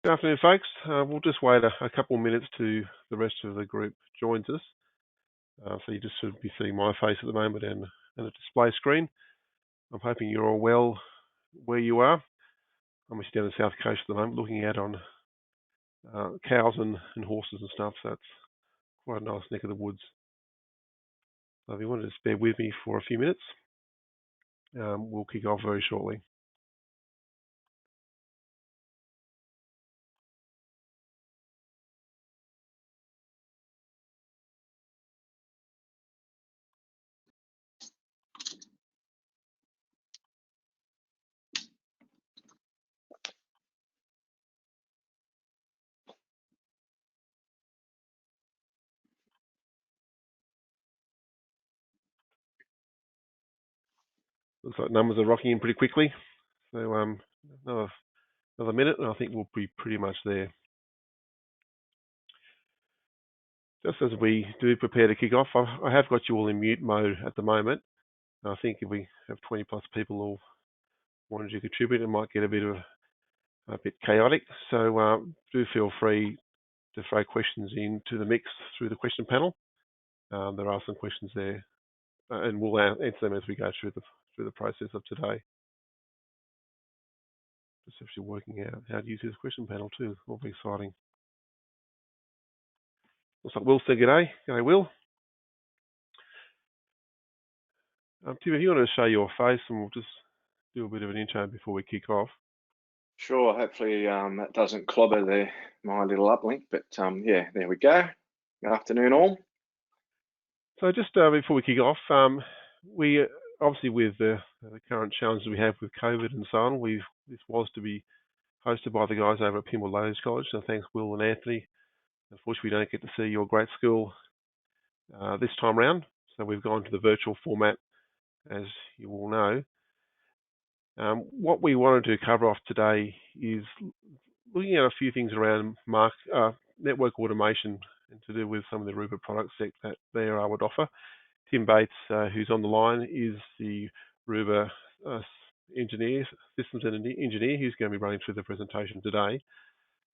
Good afternoon, folks. We'll just wait a couple of minutes to the rest of the group joins us. So you just should be seeing my face at the moment and a display screen. I'm hoping you're all well where you are. I'm actually down the south coast at the moment, looking out on cows and horses and stuff. So it's quite a nice neck of the woods. So if you want to just bear with me for a few minutes, we'll kick off very shortly. Looks like numbers are rocking in pretty quickly. So another minute, and I think we'll be pretty much there. Just as we do prepare to kick off, I have got you all in mute mode at the moment. I think if we have 20 plus people all wanting to contribute, it might get a bit chaotic. So do feel free to throw questions into the mix through the question panel. There are some questions there, and we'll answer them as we go through the process of today. Just actually working out how to use this question panel too. Will be exciting. Looks like Will said g'day. G'day, Will. Tim, if you want to show your face, and we'll just do a bit of an intro before we kick off. Sure. Hopefully that doesn't clobber my little uplink, but yeah, there we go. Good afternoon, all. So just before we kick off, we obviously with the current challenges we have with COVID and so on, this was to be hosted by the guys over at Pymble Ladies College. So thanks, Will and Anthony. Unfortunately, we don't get to see your great school this time round, so we've gone to the virtual format, as you all know. What we wanted to cover off today is looking at a few things around network automation and to do with some of the Aruba products that they are able to offer. Tim Bates, who's on the line, is the Aruba systems engineer, who's going to be running through the presentation today.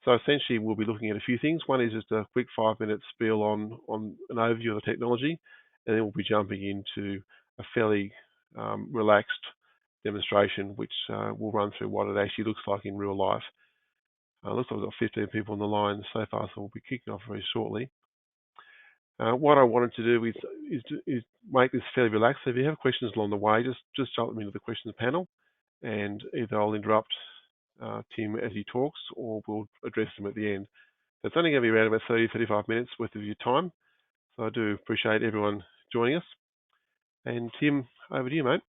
So essentially, we'll be looking at a few things. One is just a quick 5-minute spiel on an overview of the technology, and then we'll be jumping into a fairly relaxed demonstration, which will run through what it actually looks like in real life. Looks like we've got 15 people on the line so far, so we'll be kicking off very shortly. What I wanted to do is make this fairly relaxed. So if you have questions along the way, just jump them into the questions panel, and either I'll interrupt Tim as he talks, or we'll address them at the end. So it's only going to be around about 30-35 minutes worth of your time. So I do appreciate everyone joining us. And Tim, over to you, mate.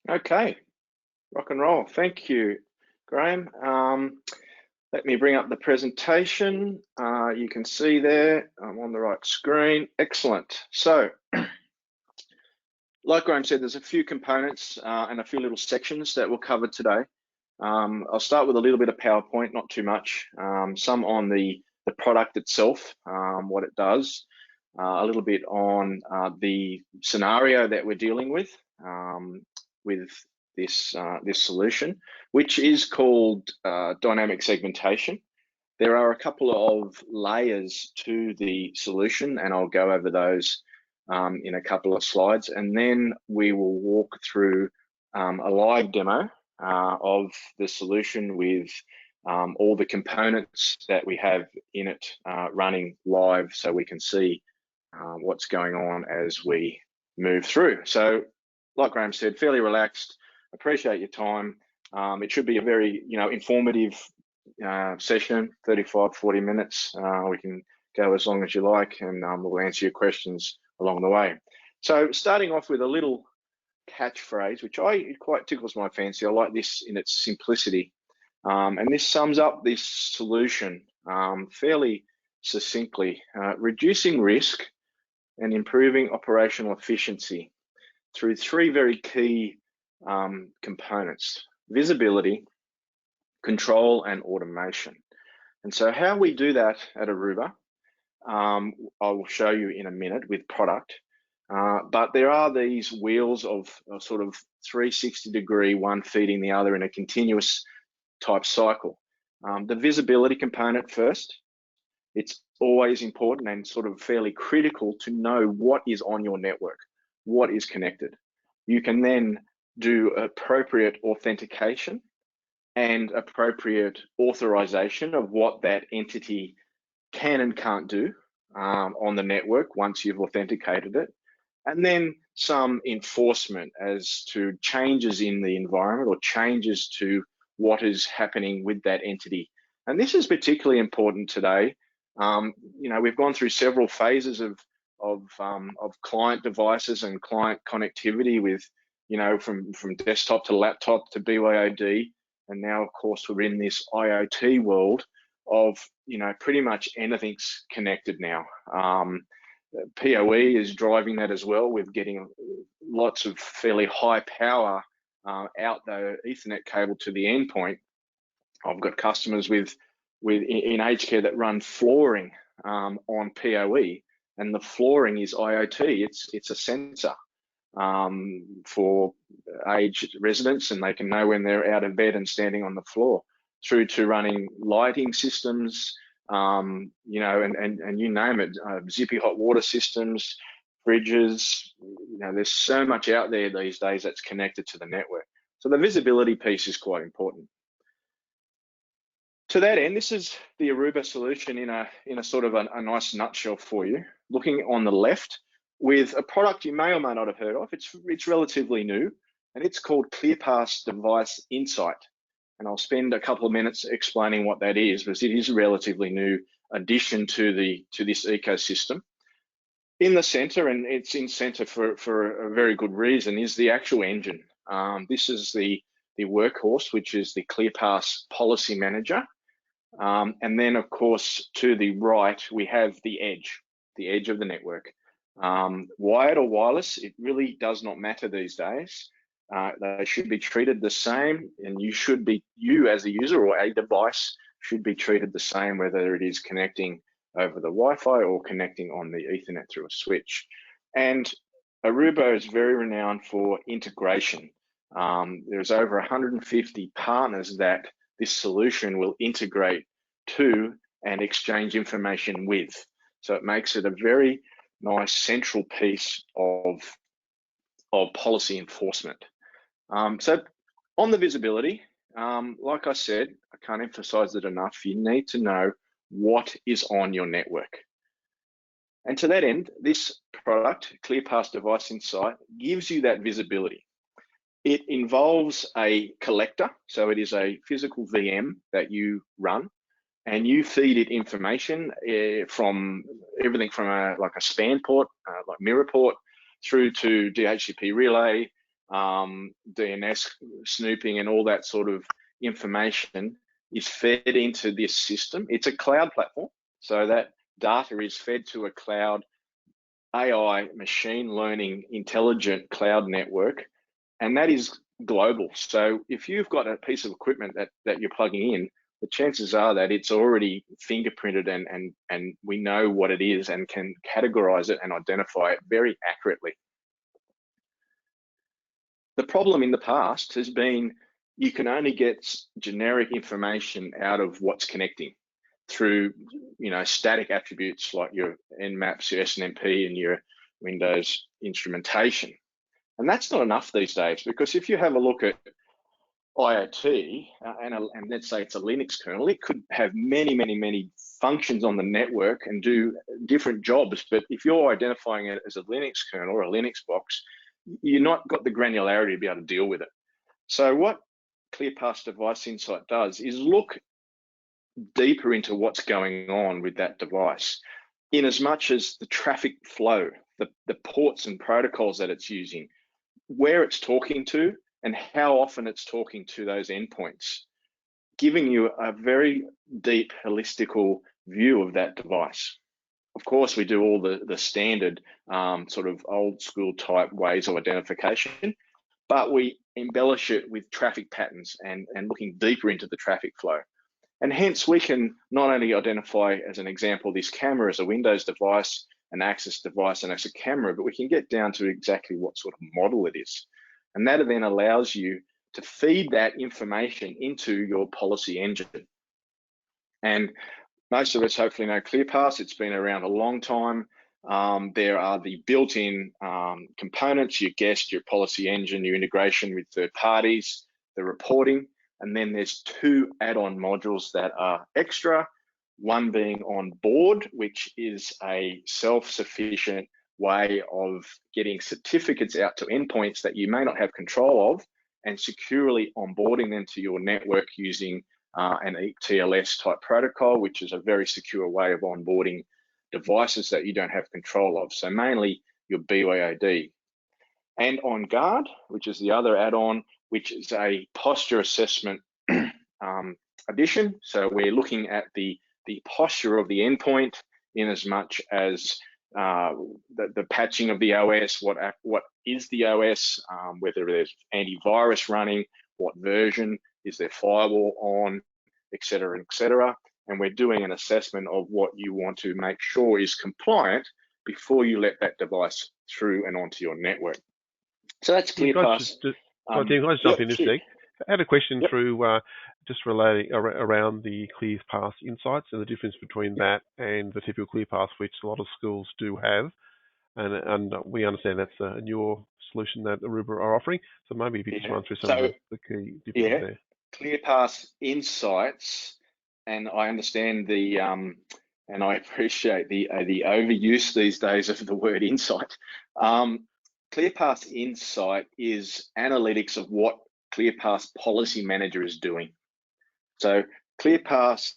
Okay, rock and roll. Thank you, Graham. Let me bring up the presentation. You can see there, I'm on the right screen. Excellent. So, like Graham said, there's a few components and a few little sections that we'll cover today. I'll start with a little bit of PowerPoint, not too much. Some on the product itself, what it does. A little bit on the scenario that we're dealing with this solution, which is called dynamic segmentation. There are a couple of layers to the solution, and I'll go over those in a couple of slides, and then we will walk through a live demo of the solution with all the components that we have in it running live, so we can see what's going on as we move through. So, like Graham said, fairly relaxed. Appreciate your time. It should be a very, informative session, 35-40 minutes. We can go as long as you like, and we'll answer your questions along the way. So, starting off with a little catchphrase, which it quite tickles my fancy. I like this in its simplicity, and this sums up this solution fairly succinctly: reducing risk and improving operational efficiency through three very key components: visibility, control, and automation. And so how we do that at Aruba, I will show you in a minute with product. But there are these wheels of sort of 360-degree, one feeding the other in a continuous type cycle. The visibility component first. It's always important and sort of fairly critical to know what is on your network, what is connected. You can then do appropriate authentication and appropriate authorization of what that entity can and can't do on the network once you've authenticated it. And then some enforcement as to changes in the environment or changes to what is happening with that entity. And this is particularly important today. You know, we've gone through several phases of client devices and client connectivity with, you know, from desktop to laptop to BYOD, and now of course we're in this IoT world of, you know, pretty much anything's connected now. PoE is driving that as well, with getting lots of fairly high power out the Ethernet cable to the endpoint. I've got customers in aged care that run flooring on PoE, and the flooring is IoT. It's a sensor for aged residents, and they can know when they're out of bed and standing on the floor, through to running lighting systems, you know, and you name it, zippy hot water systems, fridges. You know, there's so much out there these days that's connected to the network. So the visibility piece is quite important. To that end, this is the Aruba solution in a sort of a nice nutshell for you. Looking on the left, with a product you may or may not have heard of. It's relatively new, and it's called ClearPass Device Insight. And I'll spend a couple of minutes explaining what that is, because it is a relatively new addition to this ecosystem. In the center, and it's in center for a very good reason, is the actual engine. This is the workhorse, which is the ClearPass Policy Manager. And then, of course, to the right, we have the edge of the network. Wired or wireless, it really does not matter these days. They should be treated the same, and you as a user or a device should be treated the same, whether it is connecting over the Wi-Fi or connecting on the Ethernet through a switch. And Aruba is very renowned for integration. There's over 150 partners that this solution will integrate to and exchange information with. So it makes it a very nice central piece of policy enforcement. So on the visibility, like I said, I can't emphasize it enough, you need to know what is on your network. And to that end, this product, ClearPass Device Insight, gives you that visibility. It involves a collector, so it is a physical VM that you run, and you feed it information from everything from like a span port, like mirror port, through to DHCP relay, DNS snooping, and all that sort of information is fed into this system. It's a cloud platform, so that data is fed to a cloud AI machine learning intelligent cloud network, and that is global. So if you've got a piece of equipment that you're plugging in, the chances are that it's already fingerprinted and we know what it is and can categorize it and identify it very accurately. The problem in the past has been you can only get generic information out of what's connecting through, you know, static attributes like your Nmaps, your SNMP, and your Windows instrumentation. And that's not enough these days, because if you have a look at IoT, and let's say it's a Linux kernel, it could have many functions on the network and do different jobs. But if you're identifying it as a Linux kernel or a Linux box, you're not got the granularity to be able to deal with it. So what ClearPass Device Insight does is look deeper into what's going on with that device, in as much as the traffic flow, the ports and protocols that it's using, where it's talking to, and how often it's talking to those endpoints, giving you a very deep, holistical view of that device. Of course, we do all the standard sort of old school type ways of identification, but we embellish it with traffic patterns and looking deeper into the traffic flow. And hence we can not only identify, as an example, this camera as a Windows device, an Access device, and as a camera, but we can get down to exactly what sort of model it is. And that then allows you to feed that information into your policy engine. And most of us hopefully know ClearPass. It's been around a long time. There are the built-in components, your guest, your policy engine, your integration with third parties, the reporting, and then there's two add-on modules that are extra, one being on board, which is a self-sufficient way of getting certificates out to endpoints that you may not have control of and securely onboarding them to your network using an TLS type protocol, which is a very secure way of onboarding devices that you don't have control of. So mainly your BYOD. And on guard, which is the other add-on, which is a posture assessment addition. So we're looking at the posture of the endpoint in as much as the patching of the OS, what is the OS, whether there's antivirus running, what version, is there firewall on, et cetera, et cetera. And we're doing an assessment of what you want to make sure is compliant before you let that device through and onto your network. So that's ClearPass. Tim, can I just jump in this sec? I had a question through just relating around the ClearPass Insights and the difference between that and the typical ClearPass, which a lot of schools do have. And we understand that's a newer solution that Aruba are offering. So maybe if you just run through some of the key differences there. ClearPass Insights, and I understand the and I appreciate the overuse these days of the word insight. ClearPass Insight is analytics of what ClearPass Policy Manager is doing. So ClearPass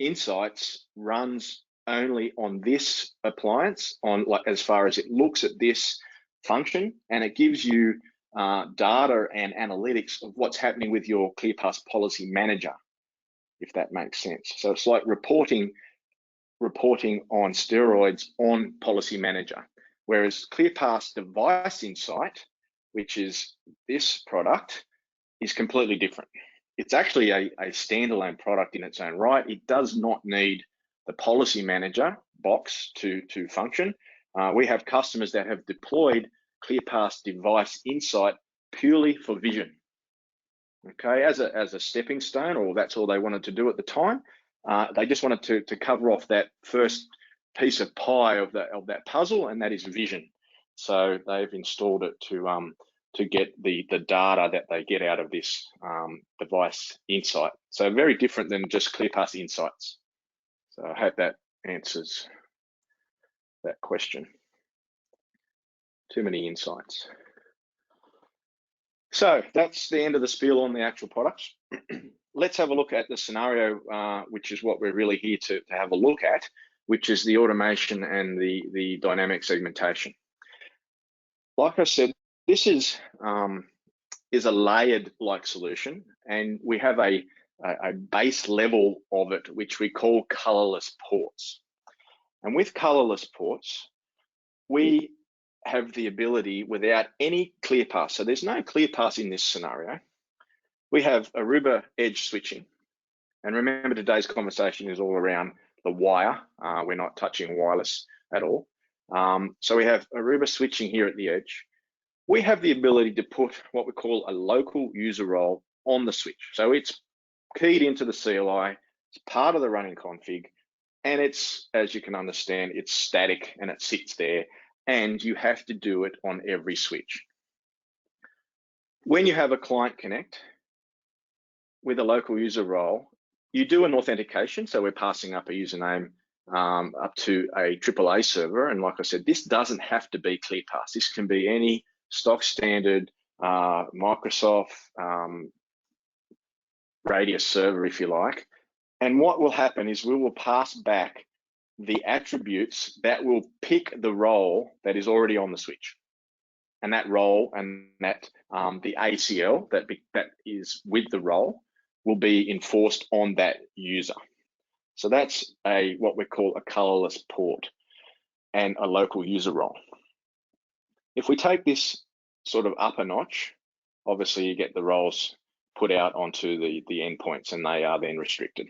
Insights runs only on this appliance, as far as it looks at this function, and it gives you data and analytics of what's happening with your ClearPass Policy Manager, if that makes sense. So it's like reporting on steroids on Policy Manager, whereas ClearPass Device Insight, which is this product, is completely different. It's actually a standalone product in its own right. It does not need the Policy Manager box to function. We have customers that have deployed ClearPass Device Insight purely for vision, okay, as a stepping stone, or that's all they wanted to do at the time. They just wanted to cover off that first piece of pie of that puzzle, and that is vision. So they've installed it to get the data that they get out of this device insight. So very different than just ClearPass Insights. So I hope that answers that question. Too many insights. So that's the end of the spiel on the actual products. Let's have a look at the scenario, which is what we're really here to have a look at, which is the automation and the dynamic segmentation. Like I said, this is a layered like solution, and we have a base level of it, which we call colorless ports. And with colorless ports, we have the ability without any ClearPass. So there's no ClearPass in this scenario. We have Aruba edge switching. And remember, today's conversation is all around the wire. We're not touching wireless at all. So we have Aruba switching here at the edge. We have the ability to put what we call a local user role on the switch. So it's keyed into the CLI, it's part of the running config, and it's, as you can understand, it's static and it sits there, and you have to do it on every switch. When you have a client connect with a local user role, you do an authentication. So we're passing up a username up to a AAA server. And like I said, this doesn't have to be ClearPass. This can be any stock standard Microsoft Radius server, if you like. And what will happen is we will pass back the attributes that will pick the role that is already on the switch. And that role and that the ACL that is with the role will be enforced on that user. So that's what we call a colorless port and a local user role. If we take this sort of up a notch, obviously you get the roles put out onto the endpoints, and they are then restricted.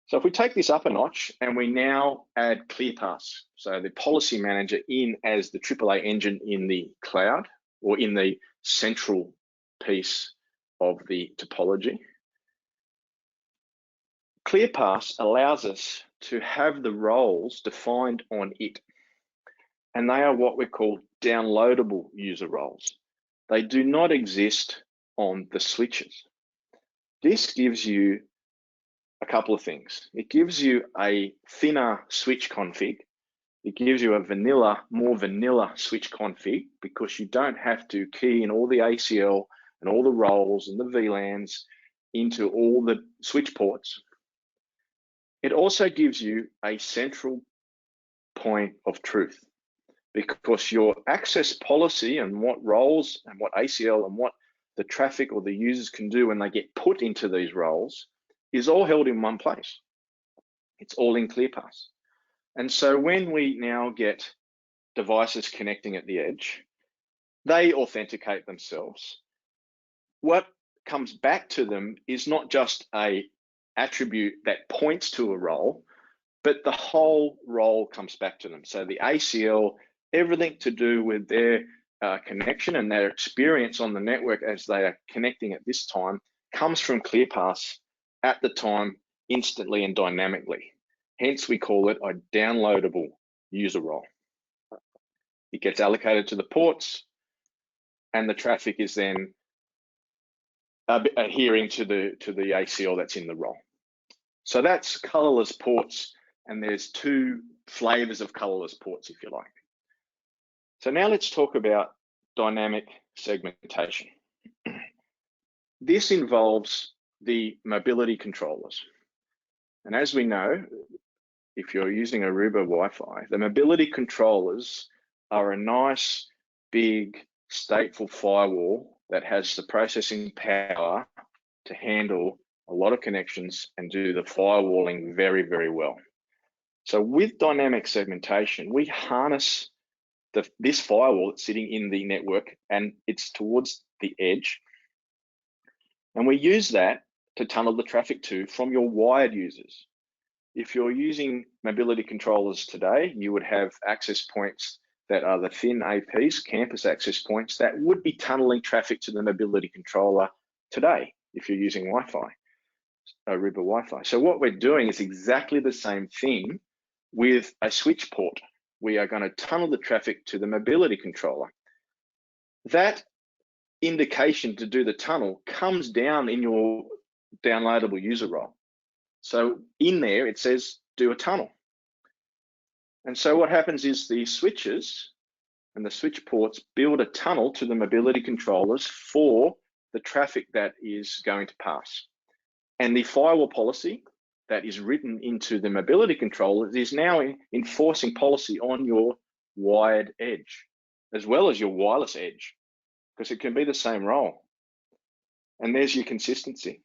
So if we take this up a notch and we now add ClearPass, so the policy manager in as the AAA engine in the cloud or in the central piece of the topology, ClearPass allows us to have the roles defined on it, and they are what we call downloadable user roles. They do not exist on the switches. This gives you a couple of things. It gives you a thinner switch config. It gives you a more vanilla switch config, because you don't have to key in all the ACL and all the roles and the VLANs into all the switch ports. It also gives you a central point of truth, because your access policy and what roles and what ACL and what the traffic or the users can do when they get put into these roles is all held in one place. It's all in ClearPass. And so when we now get devices connecting at the edge, they authenticate themselves. What comes back to them is not just an attribute that points to a role, but the whole role comes back to them. So the ACL, everything to do with their connection and their experience on the network as they are connecting at this time, comes from ClearPass at the time, instantly and dynamically. Hence, we call it a downloadable user role. It gets allocated to the ports, and the traffic is then adhering to the ACL that's in the role. So that's colorless ports, and there's two flavors of colorless ports, if you like. So now let's talk about dynamic segmentation. This involves the mobility controllers. And as we know, if you're using Aruba Wi-Fi, the mobility controllers are a nice, big, stateful firewall that has the processing power to handle a lot of connections and do the firewalling very, very well. So with dynamic segmentation, we harness this firewall that's sitting in the network, and it's towards the edge. And we use that to tunnel the traffic to from your wired users. If you're using mobility controllers today, you would have access points that are the thin APs, campus access points, that would be tunneling traffic to the mobility controller today if you're using Wi-Fi, Aruba Wi-Fi. So what we're doing is exactly the same thing with a switch port. We are going to tunnel the traffic to the mobility controller. That indication to do the tunnel comes down in your downloadable user role. So in there, it says do a tunnel. And so what happens is the switches and the switch ports build a tunnel to the mobility controllers for the traffic that is going to pass. And the firewall policy that is written into the mobility controllers is now enforcing policy on your wired edge, as well as your wireless edge, because it can be the same role. And there's your consistency.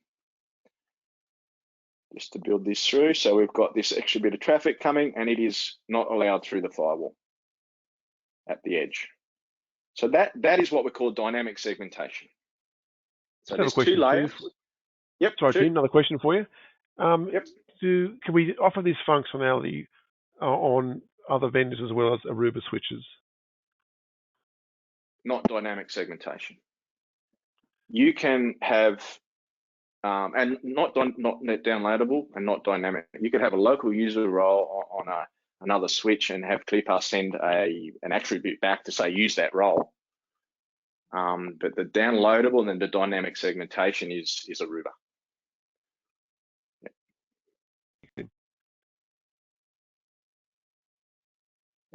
Just to build this through, so we've got this extra bit of traffic coming, and it is not allowed through the firewall at the edge. So that is what we call dynamic segmentation. So there's two layers. Yep. Sorry, Tim, another question for you. Yep. Can we offer this functionality on other vendors as well as Aruba switches? Not dynamic segmentation. You can have, and not downloadable and not dynamic. You could have a local user role on another switch and have ClearPass send an attribute back to say use that role. But the downloadable and then the dynamic segmentation is Aruba. Yep.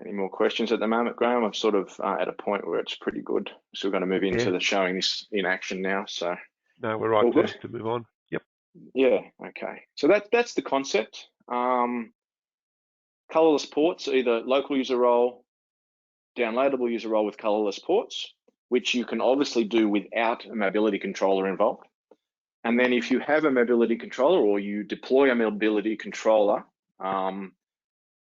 Any more questions at the moment, Graham? I'm sort of at a point where it's pretty good. So we're going to move into the showing this in action now. So no, we're right to move on. Yep. Yeah. Okay. So that's the concept. Colorless ports, either local user role, downloadable user role with colorless ports, which you can obviously do without a mobility controller involved. And then if you have a mobility controller or you deploy a mobility controller,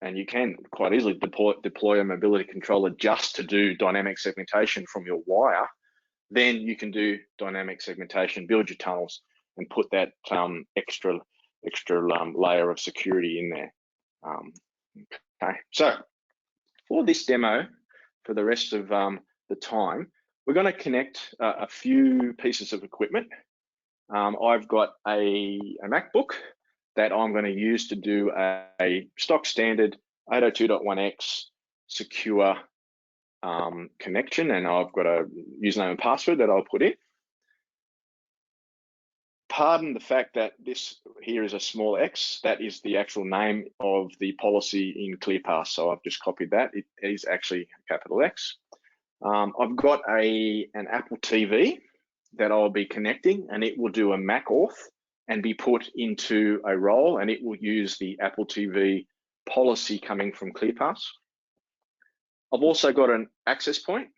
and you can quite easily deploy a mobility controller just to do dynamic segmentation from your wire, then you can do dynamic segmentation, build your tunnels, and put that extra layer of security in there. Okay, so for this demo, for the rest of the time, we're going to connect a few pieces of equipment. I've got a MacBook that I'm going to use to do a stock standard 802.1x secure connection, and I've got a username and password that I'll put in. Pardon the fact that this here is a small x. That is the actual name of the policy in ClearPass, so I've just copied that. It is actually a capital X. I've got an Apple TV that I'll be connecting, and it will do a Mac auth and be put into a role, and it will use the Apple TV policy coming from ClearPass. I've also got an access point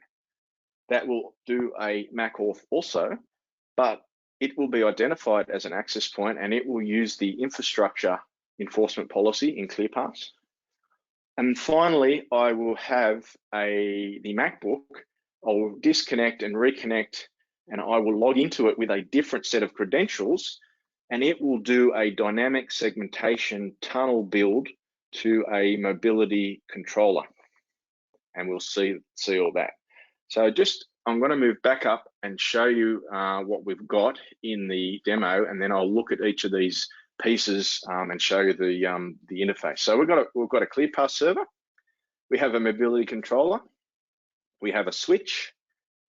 that will do a Mac auth also, but it will be identified as an access point, and it will use the infrastructure enforcement policy in ClearPass. And finally, I will have the MacBook. I will disconnect and reconnect, and I will log into it with a different set of credentials, and it will do a dynamic segmentation tunnel build to a mobility controller, and we'll see all that. So I'm going to move back up and show you what we've got in the demo, and then I'll look at each of these pieces and show you the interface. So we've got a ClearPass server, we have a mobility controller, we have a switch,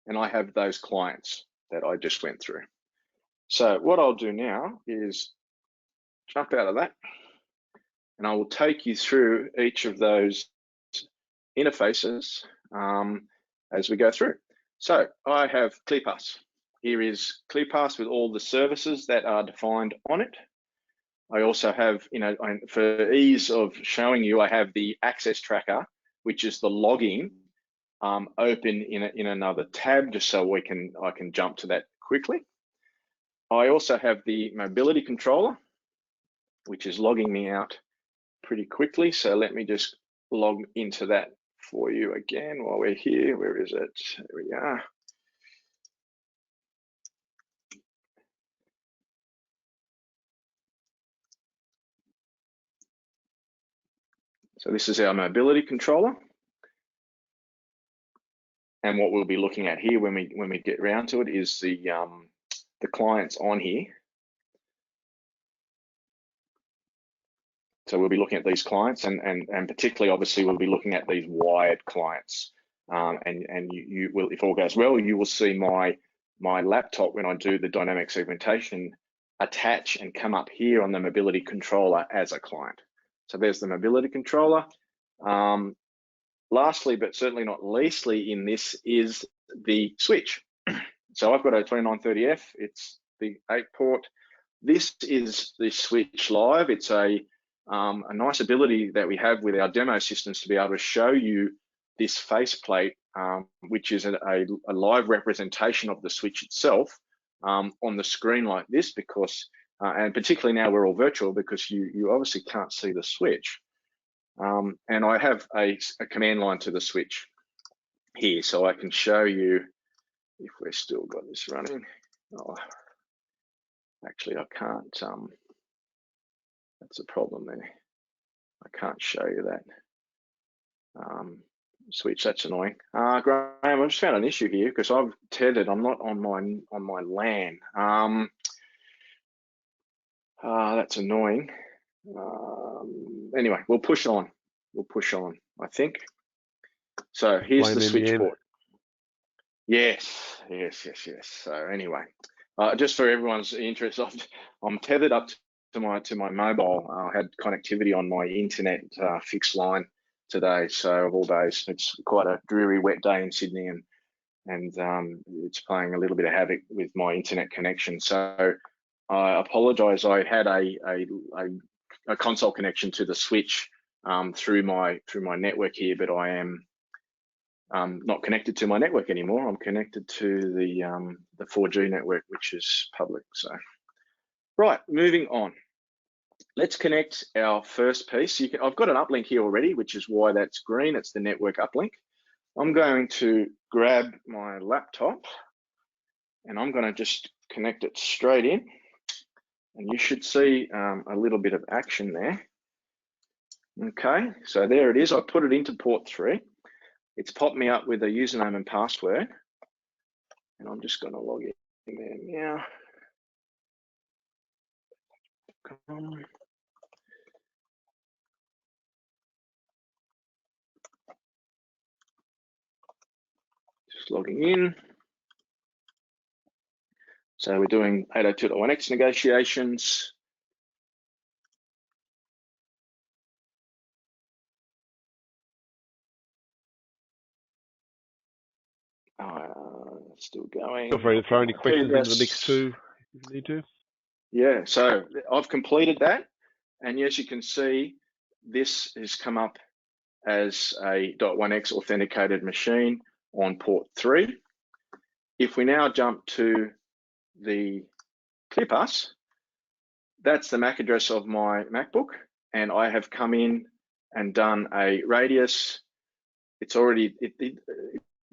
and I have those clients that I just went through. So what I'll do now is jump out of that, and I will take you through each of those interfaces as we go through. So I have ClearPass. Here is ClearPass with all the services that are defined on it. I also have, for ease of showing you, I have the access tracker, which is the logging, open in another tab, just so I can jump to that quickly. I also have the mobility controller, which is logging me out pretty quickly. So let me just log into that for you again while we're here. Where is it? There we are. So this is our mobility controller. And what we'll be looking at here when we get around to it is the clients on here. So we'll be looking at these clients, and particularly, obviously, we'll be looking at these wired clients. And you will, if all goes well, you will see my laptop when I do the dynamic segmentation attach and come up here on the mobility controller as a client. So there's the mobility controller. Lastly, but certainly not leastly in this, is the switch. So I've got a 2930F, it's the 8-port. This is the switch live. It's a nice ability that we have with our demo systems to be able to show you this faceplate, which is a live representation of the switch itself on the screen like this, because, and particularly now we're all virtual, because you obviously can't see the switch. And I have a command line to the switch here, so I can show you if we've still got this running. Oh, actually, I can't. That's a problem there. I can't show you that switch. That's annoying. Graham, I've just found an issue here because I've tethered. I'm not on my LAN. That's annoying. Anyway, we'll push on. We'll push on, I think. So here's the switch port. Yes. So anyway, just for everyone's interest, I'm tethered up to my mobile. I had connectivity on my internet fixed line today. So of all days, it's quite a dreary, wet day in Sydney, and it's playing a little bit of havoc with my internet connection. So I apologise. I had a console connection to the switch through my network here, but I am not connected to my network anymore. I'm connected to the 4G network, which is public. So, right, moving on. Let's connect our first piece. I've got an uplink here already, which is why that's green. It's the network uplink. I'm going to grab my laptop, and I'm going to just connect it straight in. And you should see a little bit of action there. Okay, so there it is. I put it into port 3. It's popped me up with a username and password, and I'm just going to log in there now. Just logging in. So we're doing 802.1x negotiations. Still going. Feel free to throw any questions into the mix too, if you need to. Yeah, so I've completed that. And as you can see, this has come up as a .1x authenticated machine on port 3. If we now jump to the ClearPass, that's the MAC address of my MacBook, and I have come in and done a radius. It's already, it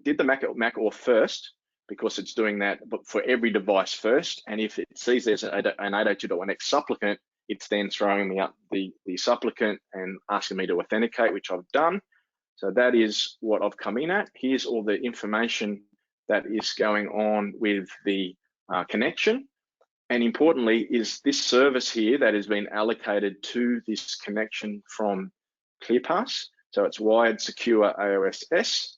did the MAC auth first because it's doing that but for every device first, and if it sees there's an 802.1x supplicant, it's then throwing me up the supplicant and asking me to authenticate, which I've done. So that is what I've come in at. Here's all the information that is going on with the connection. And importantly is this service here that has been allocated to this connection from ClearPass. So it's wired secure AOSS.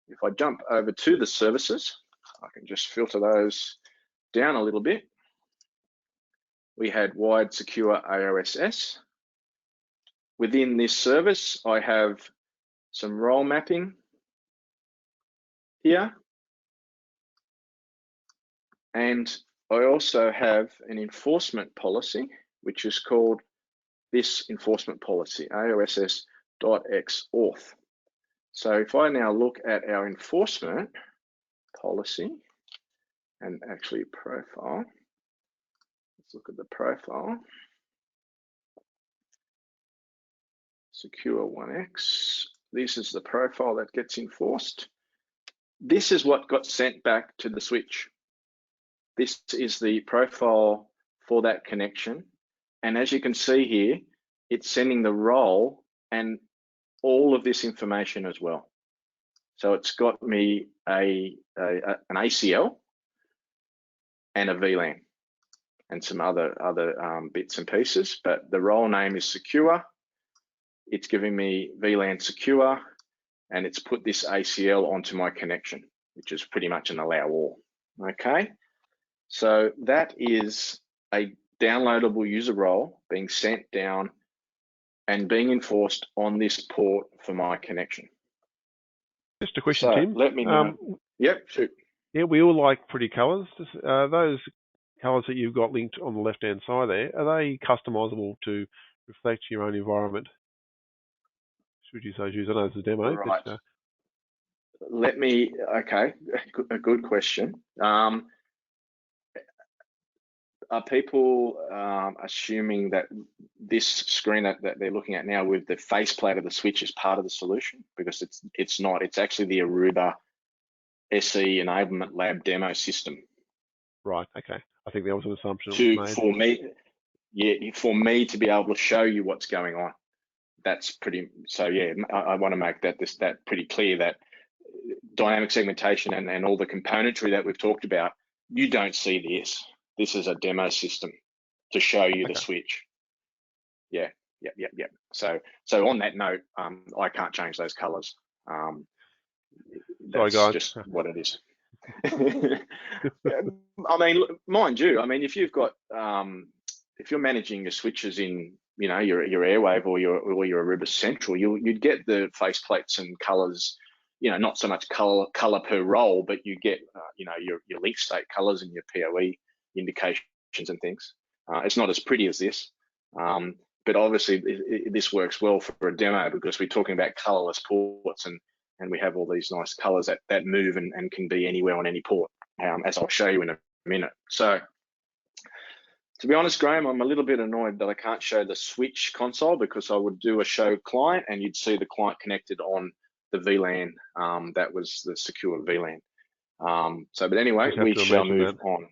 If I jump over to the services, I can just filter those down a little bit. We had wired secure AOSS. Within this service, I have some role mapping here. And I also have an enforcement policy, which is called this enforcement policy, AOSS.xauth. So if I now look at our enforcement policy and actually profile, let's look at the profile. Secure 1x. This is the profile that gets enforced. This is what got sent back to the switch. This is the profile for that connection. And as you can see here, it's sending the role and all of this information as well. So it's got me an ACL and a VLAN and some other bits and pieces, but the role name is secure. It's giving me VLAN secure, and it's put this ACL onto my connection, which is pretty much an allow all. Okay, so that is a downloadable user role being sent down and being enforced on this port for my connection. Just a question, so, Tim. Let me know. Yep, shoot. Yeah, we all like pretty colours. Those colours that you've got linked on the left-hand side there, are they customisable to reflect your own environment? Should you so use? I know it's a demo, right. but Let me. Okay, a good question. Are people assuming that this screen that they're looking at now with the faceplate of the switch is part of the solution? Because it's not. It's actually the Aruba SE Enablement Lab demo system. Right. Okay. I think that was an assumption that was made. For me to be able to show you what's going on. That's pretty. So yeah, I want to make that pretty clear that dynamic segmentation and all the componentry that we've talked about, you don't see this. This is a demo system to show you the switch. Yeah. So on that note, I can't change those colors. That's just what it is. I mean, mind you, I mean, if you've got, if you're managing your switches in, your Airwave or your Aruba Central, you'd get the faceplates and colors, not so much color per role, but you get, your link state colors and your PoE indications and things. It's not as pretty as this, but obviously this works well for a demo because we're talking about colorless ports and we have all these nice colors that move and can be anywhere on any port, as I'll show you in a minute. So to be honest, Graham, I'm a little bit annoyed that I can't show the switch console because I would do a show client and you'd see the client connected on the VLAN. That was the secure VLAN. But anyway, we shall move on.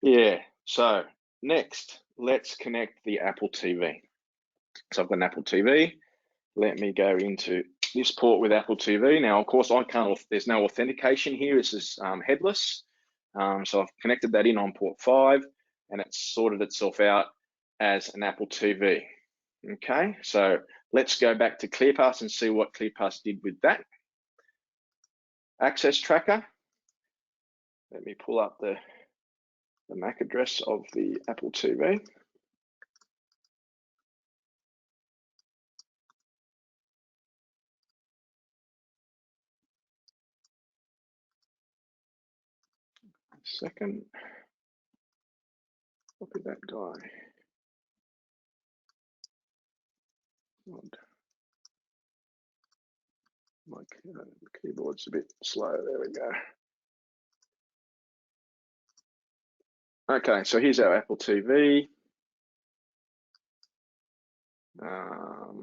Yeah, so next, let's connect the Apple TV. So I've got an Apple TV. Let me go into this port with Apple TV. Now, of course, there's no authentication here. This is headless. So I've connected that in on port 5 and it's sorted itself out as an Apple TV. Okay, so let's go back to ClearPass and see what ClearPass did with that. access tracker. Let me pull up the MAC address of the Apple TV. Second, copy that guy. My keyboard's a bit slow. There we go. Okay, so here's our Apple TV.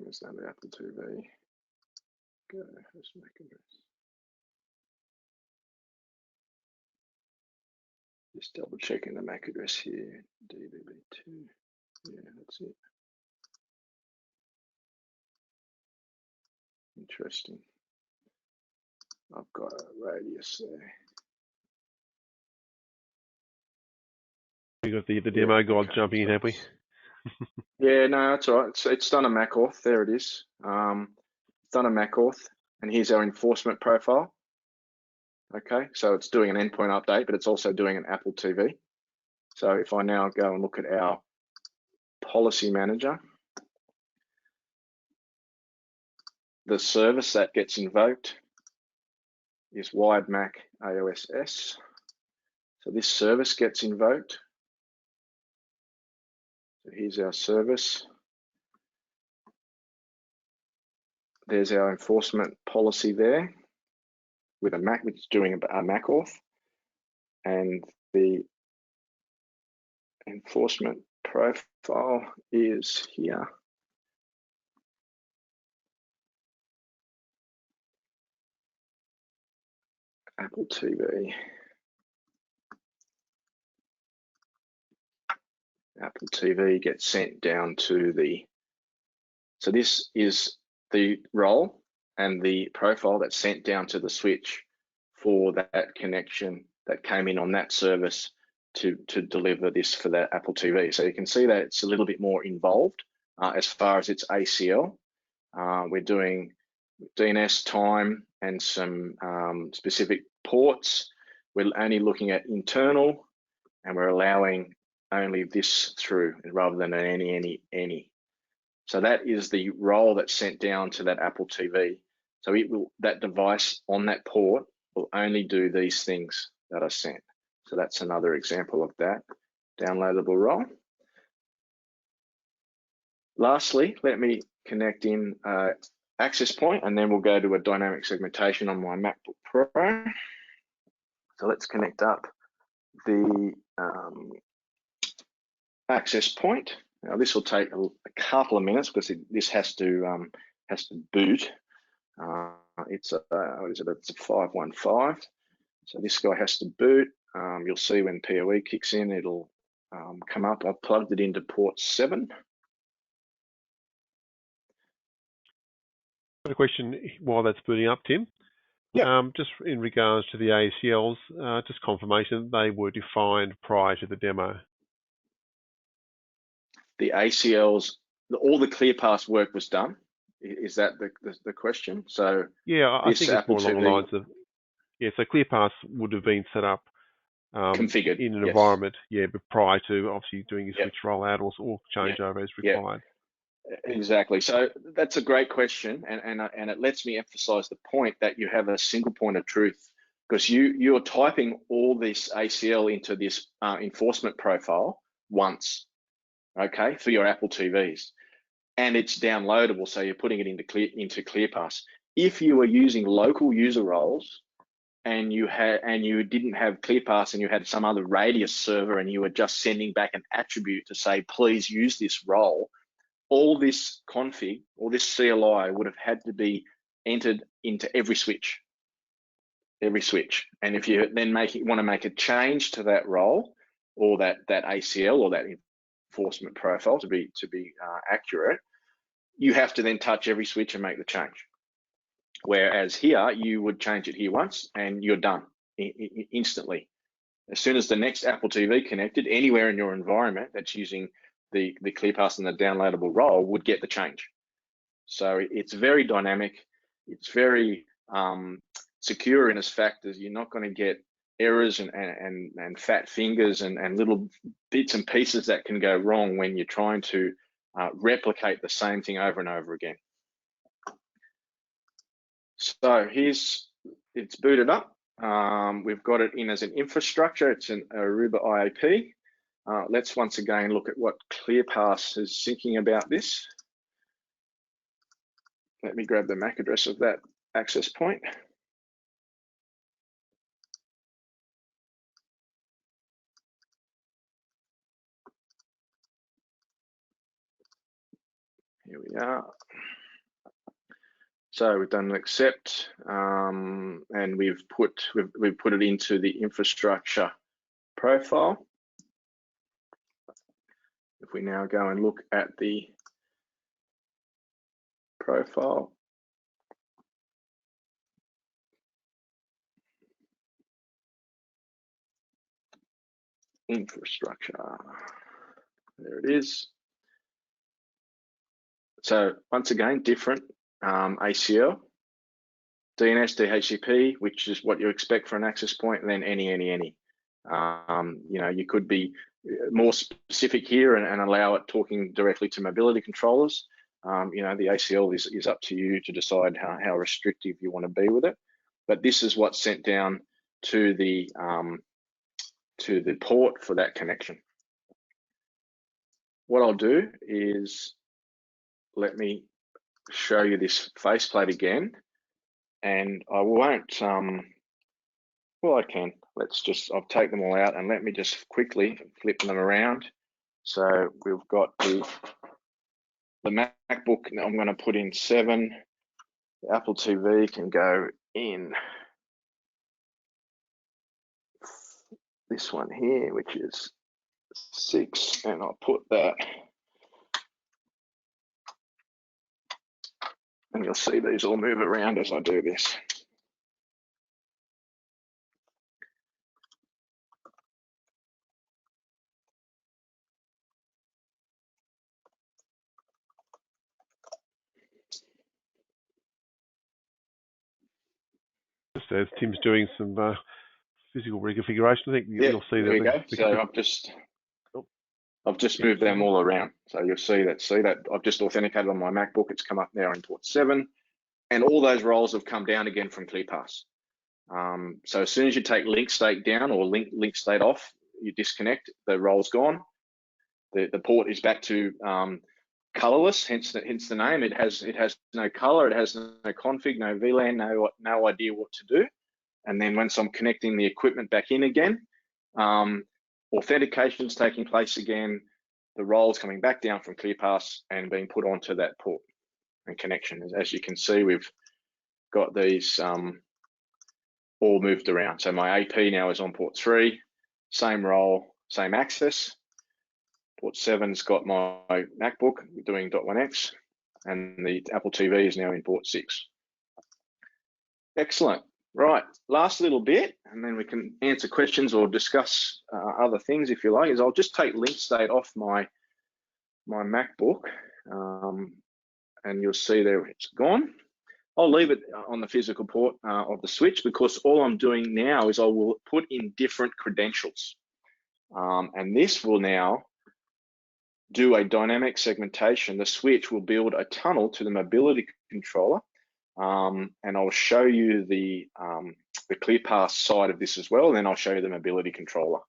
Is that the Apple TV? Go, let's make address. Just double checking the MAC address here. DVB2. Yeah, that's it. Interesting. I've got a radius there. We got the demo guide jumping in, have we? Yeah, no, that's all right. It's done a MAC auth. There it is. It's done a MAC auth, and here's our enforcement profile. Okay, so it's doing an endpoint update, but it's also doing an Apple TV. So if I now go and look at our policy manager, the service that gets invoked is wired MAC AOSS. So this service gets invoked. So here's our service. There's our enforcement policy there with a MAC, which is doing a MAC auth, and the enforcement profile is here. Apple TV. Apple TV gets sent down to the, so this is the role and the profile that's sent down to the switch for that connection that came in on that service to deliver this for that Apple TV. So you can see that it's a little bit more involved as far as its ACL. We're doing DNS time and some specific ports. We're only looking at internal, and we're allowing only this through rather than an any. So that is the role that's sent down to that Apple TV. So it will, that device on that port will only do these things that are sent. So that's another example of that downloadable role. Lastly, let me connect in access point, and then we'll go to a dynamic segmentation on my MacBook Pro. So let's connect up the access point. Now this will take a couple of minutes because this has to boot. It's a what is it? It's a 515. So this guy has to boot. You'll see when PoE kicks in, it'll come up. I've plugged it into port 7. Got a question while that's booting up, Tim. Yeah. Just in regards to the ACLs, just confirmation they were defined prior to the demo. The ACLs, all the ClearPass work was done. Is that the question? So yeah, I think it's more along the lines of, yeah, so ClearPass would have been set up configured in an environment, yeah, but prior to obviously doing a switch rollout or changeover as required. Exactly. So that's a great question, and it lets me emphasize the point that you have a single point of truth, because you're typing all this ACL into this enforcement profile once, okay, for your Apple TVs, and it's downloadable. So you're putting it into ClearPass. If you were using local user roles and you didn't have ClearPass and you had some other radius server and you were just sending back an attribute to say, please use this role, all this config or this CLI would have had to be entered into every switch. And if you then want to make a change to that role or that ACL or that enforcement profile to be accurate, you have to then touch every switch and make the change. Whereas here, you would change it here once and you're done instantly. As soon as the next Apple TV connected anywhere in your environment that's using the ClearPass and the downloadable role would get the change. So it's very dynamic. It's very secure in its factors. You're not going to get errors and fat fingers and little bits and pieces that can go wrong when you're trying to replicate the same thing over and over again. So it's booted up. We've got it in as an infrastructure. It's an Aruba IAP. Let's once again look at what ClearPass is thinking about this. Let me grab the MAC address of that access point. Here we are. So we've done an accept, and we've put it into the infrastructure profile. If we now go and look at the profile, infrastructure, there it is. So once again, different ACL, DNS, DHCP, which is what you expect for an access point, and then any. You know, you could be more specific here and allow it talking directly to mobility controllers. You know, the ACL is up to you to decide how restrictive you want to be with it. But this is what's sent down to the port for that connection. What I'll do is let me show you this faceplate again, and I won't. Well, I can. I'll take them all out and let me just quickly flip them around. So we've got the MacBook. I'm going to put in 7. The Apple TV can go in this one here, which is 6, and I'll put that. And you'll see these all move around as I do this. Just as Tim's doing some physical reconfiguration, I think you'll see that. There you go. So I've just moved them all around. So you'll see that I've just authenticated on my MacBook. It's come up now in port 7, and all those roles have come down again from ClearPass. So as soon as you take link state down or link state off, you disconnect, the role's gone. The port is back to colorless, hence the name. It has no color, it has no config, no VLAN, no idea what to do. And then once I'm connecting the equipment back in again, authentication is taking place again. The role's coming back down from ClearPass and being put onto that port and connection. As you can see, we've got these all moved around. So my AP now is on port 3, same role, same access. Port 7's got my MacBook doing .1x, and the Apple TV is now in port 6. Excellent. Right, last little bit, and then we can answer questions or discuss other things if you like, is I'll just take link state off my MacBook, and you'll see there it's gone. I'll leave it on the physical port of the switch, because all I'm doing now is I will put in different credentials. And this will now do a dynamic segmentation. The switch will build a tunnel to the mobility controller, and I'll show you the ClearPass side of this as well, and then I'll show you the mobility controller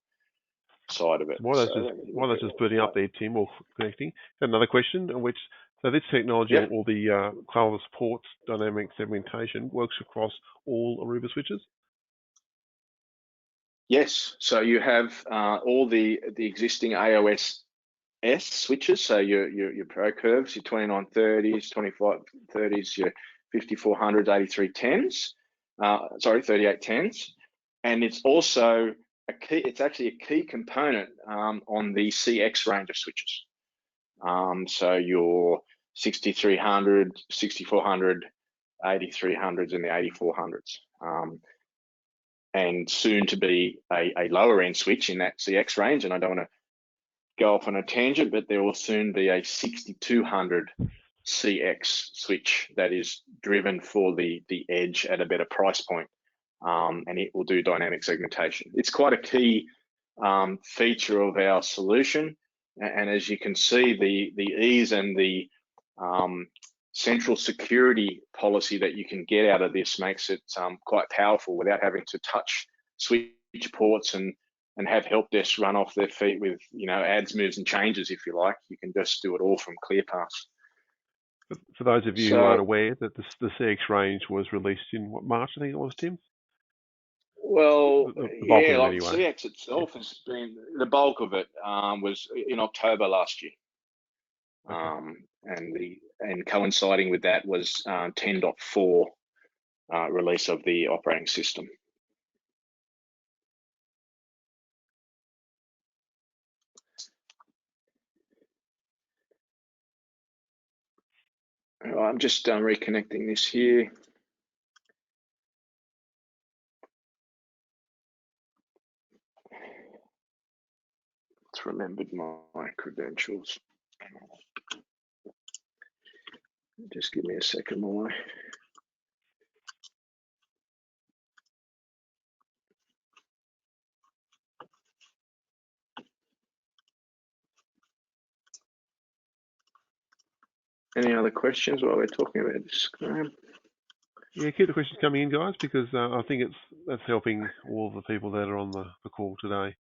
side of it. While that's just booting up there, Tim, or connecting, another question, so this technology, or the Colourless ports dynamic segmentation, works across all Aruba switches? Yes, so you have all the existing AOS S switches, so your Pro Curves, your 2930s, 2530s, your 5400s, 8310s, 3810s, and it's also it's actually a key component on the CX range of switches. So your 6300, 6400, 8300s, and the 8400s. And soon to be a lower end switch in that CX range, and I don't want to go off on a tangent, but there will soon be a 6200 CX switch that is driven for the edge at a better price point. and it will do dynamic segmentation. It's quite a key feature of our solution, and as you can see, the ease and the central security policy that you can get out of this makes it quite powerful without having to touch switch ports and have help desk run off their feet with, you know, adds, moves, and changes, if you like. You can just do it all from ClearPass. For those of you who aren't aware, that the CX range was released in what, March, I think it was, Tim? Well, The bulk of it like anyway. CX itself has been, the bulk of it was in October last year. Okay. And coinciding with that was 10.4 release of the operating system. I'm just reconnecting this here. It's remembered my credentials. Just give me a second more. Any other questions while we're talking about this, Graham? Yeah, keep the questions coming in, guys, because I think that's helping all the people that are on the call today.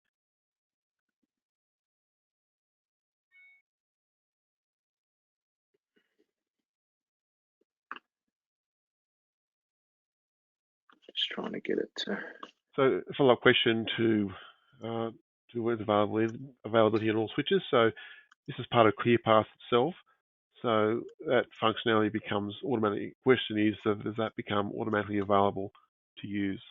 Just trying to get it to... So a follow-up question to availability on all switches. So this is part of ClearPass itself. So that functionality becomes automatic. Question is, does that become automatically available to use?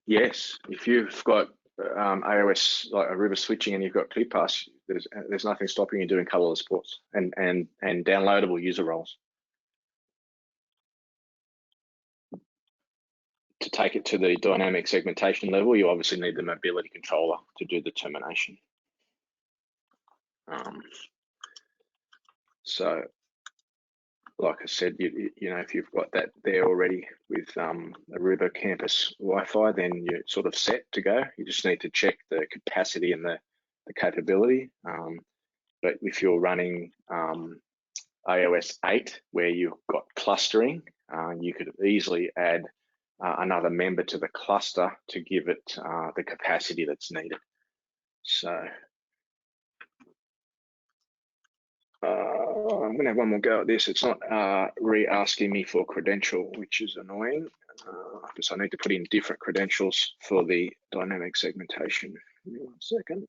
Yes, if you've got iOS like Aruba switching and you've got ClearPass, there's nothing stopping you doing Colourless ports and downloadable user roles. To take it to the dynamic segmentation level, you obviously need the mobility controller to do the termination. So, like I said, you know, if you've got that there already with Aruba Campus Wi-Fi, then you're sort of set to go. You just need to check the capacity and the capability. But if you're running iOS 8, where you've got clustering, you could easily add another member to the cluster to give it the capacity that's needed. So I'm going to have one more go at this. It's not re-asking me for credential, which is annoying, because I need to put in different credentials for the dynamic segmentation. Give me 1 second.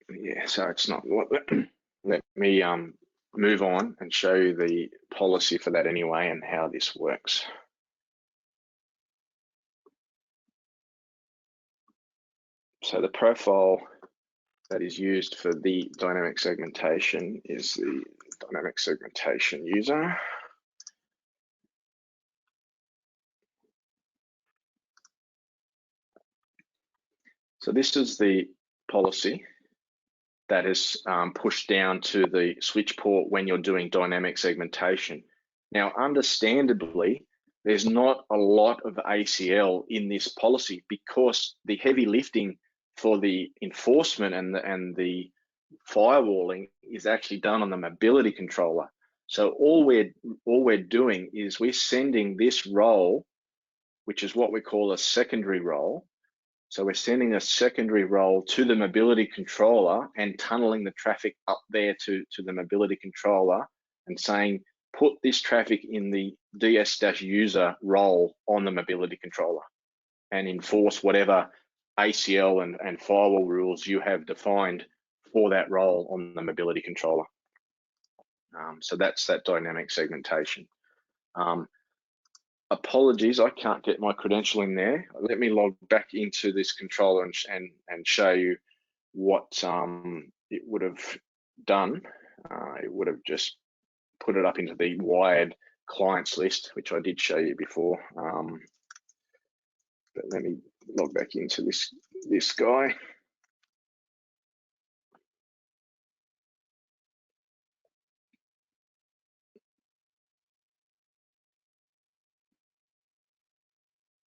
Yeah, so it's not what. Let me move on and show you the policy for that anyway and how this works. So the profile that is used for the dynamic segmentation is the dynamic segmentation user. So this is the policy that is pushed down to the switch port when you're doing dynamic segmentation. Now, understandably, there's not a lot of ACL in this policy because the heavy lifting for the enforcement and the firewalling is actually done on the mobility controller. So all we're doing is we're sending this role, which is what we call a secondary role. So we're sending a secondary role to the mobility controller and tunneling the traffic up there to the mobility controller and saying, put this traffic in the DS-user role on the mobility controller and enforce whatever ACL and firewall rules you have defined for that role on the mobility controller. So that's that dynamic segmentation. Apologies, I can't get my credential in there. Let me log back into this controller and show you what it would have done. It would have just put it up into the wired clients list, which I did show you before. But let me log back into this guy.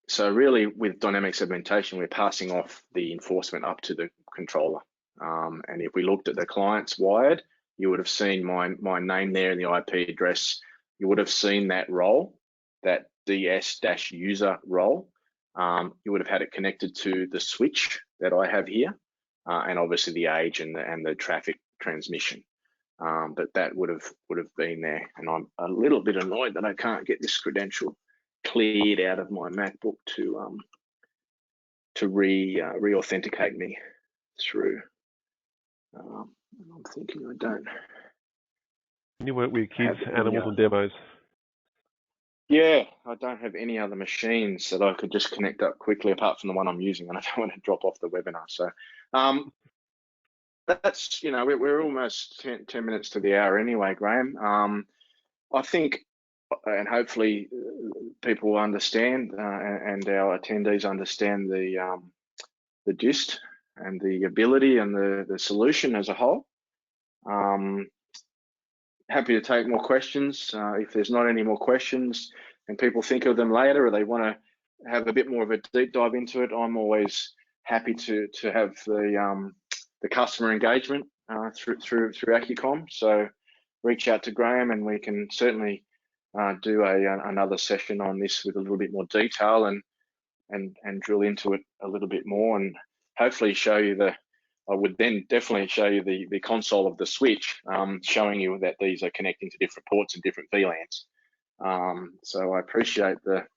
So really, with dynamic segmentation, we're passing off the enforcement up to the controller. And if we looked at the clients wired, you would have seen my name there in the IP address. You would have seen that role, that DS-user role. You would have had it connected to the switch that I have here, and obviously the age and the traffic transmission. But that would have been there. And I'm a little bit annoyed that I can't get this credential cleared out of my MacBook to re-authenticate me through. I'm thinking I don't. You work with kids, animals, and demos. Yeah, I don't have any other machines that I could just connect up quickly apart from the one I'm using, and I don't want to drop off the webinar. So that's, we're almost 10 minutes to the hour anyway, Graham. I think, and hopefully people understand and our attendees understand the gist and the ability and the solution as a whole. Happy to take more questions. If there's not any more questions and people think of them later or they want to have a bit more of a deep dive into it, I'm always happy to have the customer engagement through Accicom. So reach out to Graham and we can certainly do another session on this with a little bit more detail and drill into it a little bit more, and hopefully show you I would then definitely show you the console of the switch, showing you that these are connecting to different ports and different VLANs. So I appreciate the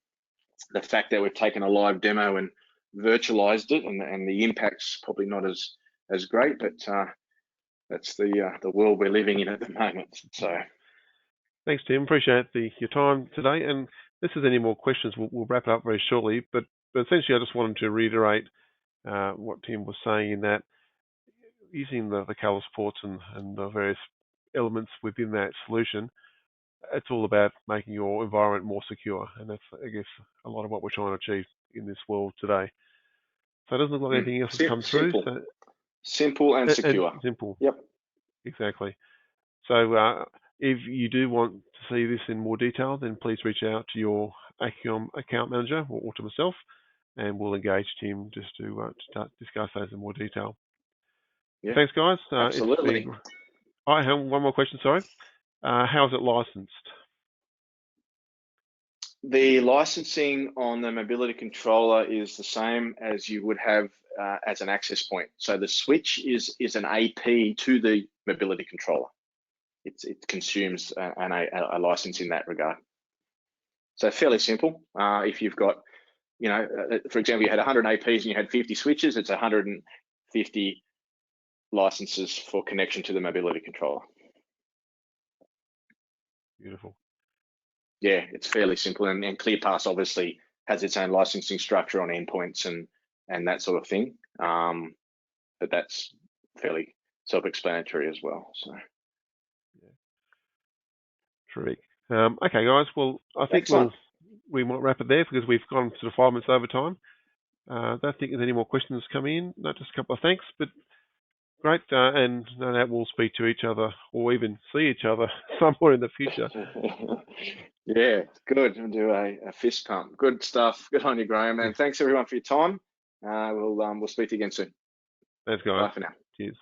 fact that we've taken a live demo and virtualized it, and the impact's probably not as great, but that's the world we're living in at the moment. So thanks, Tim. Appreciate your time today. And if there's any more questions, we'll wrap it up very shortly. But essentially, I just wanted to reiterate what Tim was saying, in that using the Colourless ports and the various elements within that solution, it's all about making your environment more secure. And that's, I guess, a lot of what we're trying to achieve in this world today. So it doesn't look like anything else has come through. Simple and secure. And simple. Yep. Exactly. So if you do want to see this in more detail, then please reach out to your Accicom account manager or to myself, and we'll engage Tim just to discuss those in more detail. Yeah. Thanks, guys. Absolutely. I have one more question, sorry. How is it licensed? The licensing on the mobility controller is the same as you would have as an access point. So the switch is an AP to the mobility controller. It consumes a license in that regard. So fairly simple. If you've got, for example, you had 100 APs and you had 50 switches, it's 150 licenses for connection to the mobility controller. Beautiful. Yeah, it's fairly simple, and ClearPass obviously has its own licensing structure on endpoints and that sort of thing. But that's fairly self-explanatory as well. So, yeah. Terrific. Okay, guys. Well, I think we might wrap it there because we've gone sort of 5 minutes over time. I don't think there's any more questions coming in. No, just a couple of thanks, but great. And no doubt we'll speak to each other or even see each other somewhere in the future. Yeah, good. We'll do a fist pump. Good stuff. Good on you, Graham. And thanks everyone for your time. We'll speak to you again soon. Thanks, guys. Bye for now. Cheers.